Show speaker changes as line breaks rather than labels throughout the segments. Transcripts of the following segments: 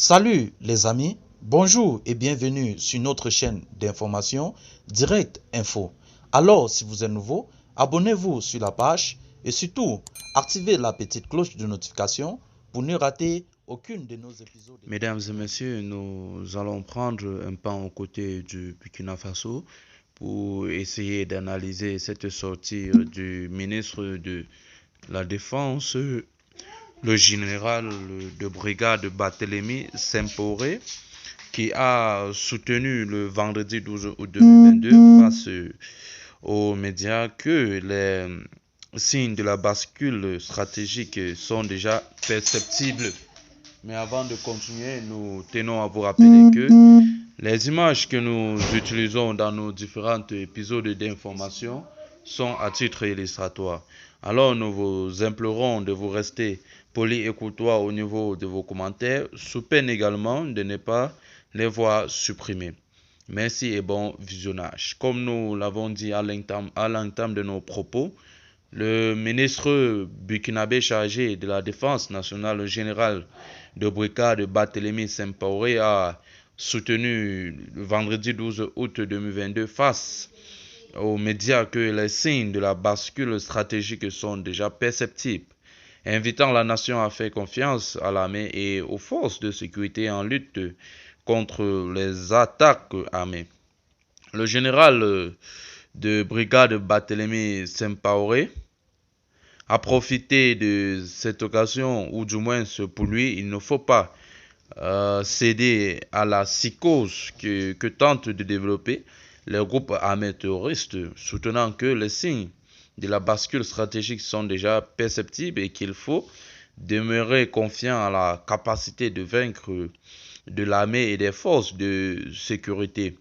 Salut les amis, bonjour et bienvenue sur notre chaîne d'information Direct Info. Alors si vous êtes nouveau, abonnez-vous sur la page et surtout activez la petite cloche de notification pour ne rater aucune de nos épisodes.
Mesdames et messieurs, nous allons prendre un pas aux côtés du Burkina Faso pour essayer d'analyser cette sortie du ministre de la Défense, le général de brigade Barthélemy Sempore, qui a soutenu le vendredi 12 août 2022 face aux médias que les signes de la bascule stratégique sont déjà perceptibles. Mais avant de continuer, nous tenons à vous rappeler que les images que nous utilisons dans nos différents épisodes d'information sont à titre illustratoire. Alors nous vous implorons de vous rester poli et courtois au niveau de vos commentaires, sous peine également de ne pas les voir supprimés. Merci et bon visionnage. Comme nous l'avons dit à l'entame de nos propos, le ministre burkinabé chargé de la défense nationale, le général de brigade Barthélemy Sempore, a soutenu le vendredi 12 août 2022 face aux médias que les signes de la bascule stratégique sont déjà perceptibles, invitant la nation à faire confiance à l'armée et aux forces de sécurité en lutte contre les attaques armées. Le général de brigade Barthélemy Sempore a profité de cette occasion, ou du moins pour lui, il ne faut pas céder à la psychose que tentent de développer les groupes armés terroristes, soutenant que les signes de la bascule stratégique sont déjà perceptibles et qu'il faut demeurer confiant à la capacité de vaincre de l'armée et des forces de sécurité.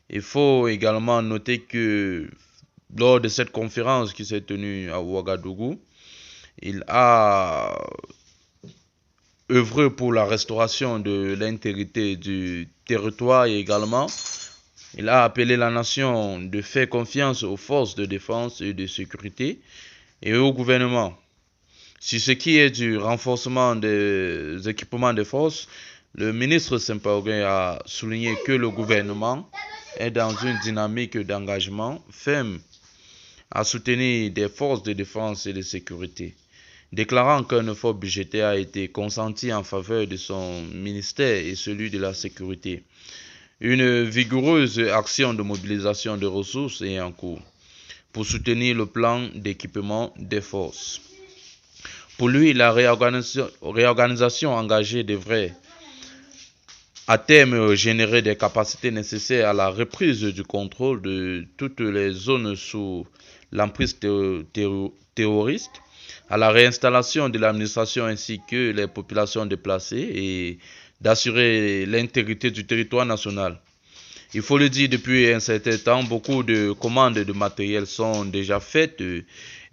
Il faut également noter que lors de cette conférence qui s'est tenue à Ouagadougou, il a œuvré pour la restauration de l'intégrité du territoire et également il a appelé la nation de faire confiance aux forces de défense et de sécurité et au gouvernement. Sur ce qui est du renforcement des équipements de force, le ministre Sempore a souligné que le gouvernement est dans une dynamique d'engagement ferme à soutenir des forces de défense et de sécurité, déclarant qu'un effort budgétaire a été consenti en faveur de son ministère et celui de la sécurité. Une vigoureuse action de mobilisation de ressources est en cours pour soutenir le plan d'équipement des forces. Pour lui, la réorganisation engagée devrait à terme générer des capacités nécessaires à la reprise du contrôle de toutes les zones sous l'emprise terroriste, à la réinstallation de l'administration ainsi que les populations déplacées et d'assurer l'intégrité du territoire national. Il faut le dire, depuis un certain temps, beaucoup de commandes de matériel sont déjà faites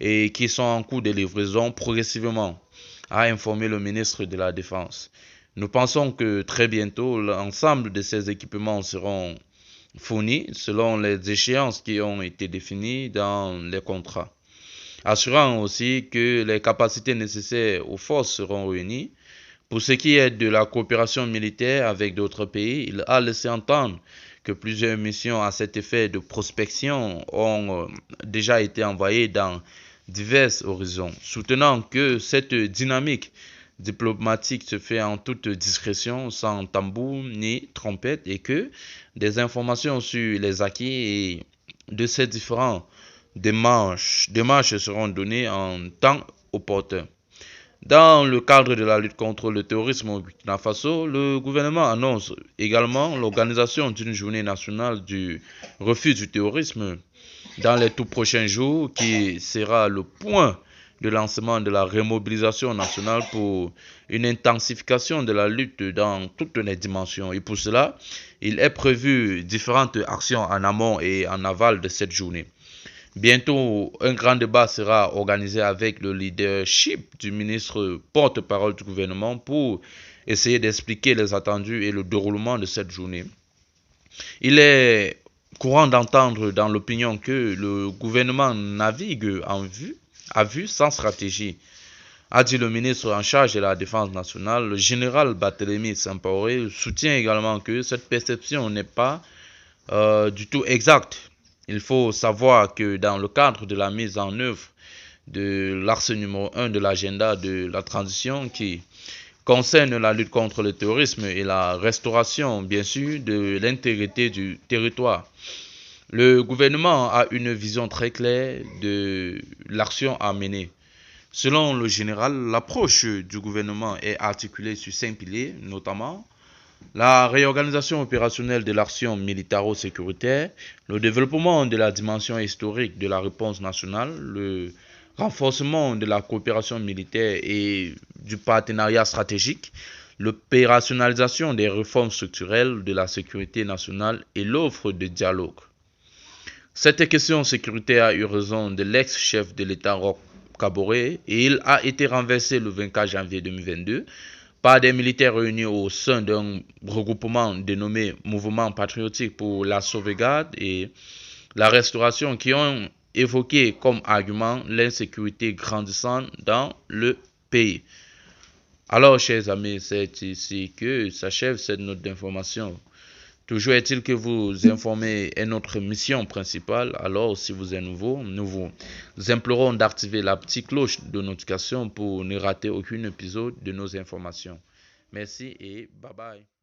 et qui sont en cours de livraison progressivement, a informé le ministre de la Défense. Nous pensons que très bientôt, l'ensemble de ces équipements seront fournis selon les échéances qui ont été définies dans les contrats, assurant aussi que les capacités nécessaires aux forces seront réunies. Pour ce qui est de la coopération militaire avec d'autres pays, il a laissé entendre que plusieurs missions à cet effet de prospection ont déjà été envoyées dans divers horizons, soutenant que cette dynamique diplomatique se fait en toute discrétion, sans tambour ni trompette, et que des informations sur les acquis de ces différentes démarches seront données en temps opportun. Dans le cadre de la lutte contre le terrorisme au Burkina Faso, le gouvernement annonce également l'organisation d'une journée nationale du refus du terrorisme dans les tout prochains jours, qui sera le point de lancement de la remobilisation nationale pour une intensification de la lutte dans toutes les dimensions. Et pour cela, il est prévu différentes actions en amont et en aval de cette journée. Bientôt, un grand débat sera organisé avec le leadership du ministre porte-parole du gouvernement pour essayer d'expliquer les attendus et le déroulement de cette journée. Il est courant d'entendre dans l'opinion que le gouvernement navigue à vue sans stratégie, a dit le ministre en charge de la Défense nationale. Le général Barthélemy Sampaoré soutient également que cette perception n'est pas du tout exacte. Il faut savoir que dans le cadre de la mise en œuvre de l'axe numéro 1 de l'agenda de la transition qui concerne la lutte contre le terrorisme et la restauration, bien sûr, de l'intégrité du territoire, le gouvernement a une vision très claire de l'action à mener. Selon le général, l'approche du gouvernement est articulée sur 5 piliers, notamment la réorganisation opérationnelle de l'action militaro-sécuritaire, le développement de la dimension historique de la réponse nationale, le renforcement de la coopération militaire et du partenariat stratégique, l'opérationnalisation des réformes structurelles de la sécurité nationale et l'offre de dialogue. Cette question sécuritaire a eu raison de l'ex-chef de l'État Roch Kaboré et il a été renversé le 24 janvier 2022 par des militaires réunis au sein d'un regroupement dénommé Mouvement patriotique pour la sauvegarde et la restauration qui ont évoqué comme argument l'insécurité grandissante dans le pays. Alors, chers amis, c'est ici que s'achève cette note d'information. Toujours est-il que vous informer est notre mission principale. Alors, si vous êtes nouveau, nous vous implorons d'activer la petite cloche de notification pour ne rater aucun épisode de nos informations. Merci et bye bye.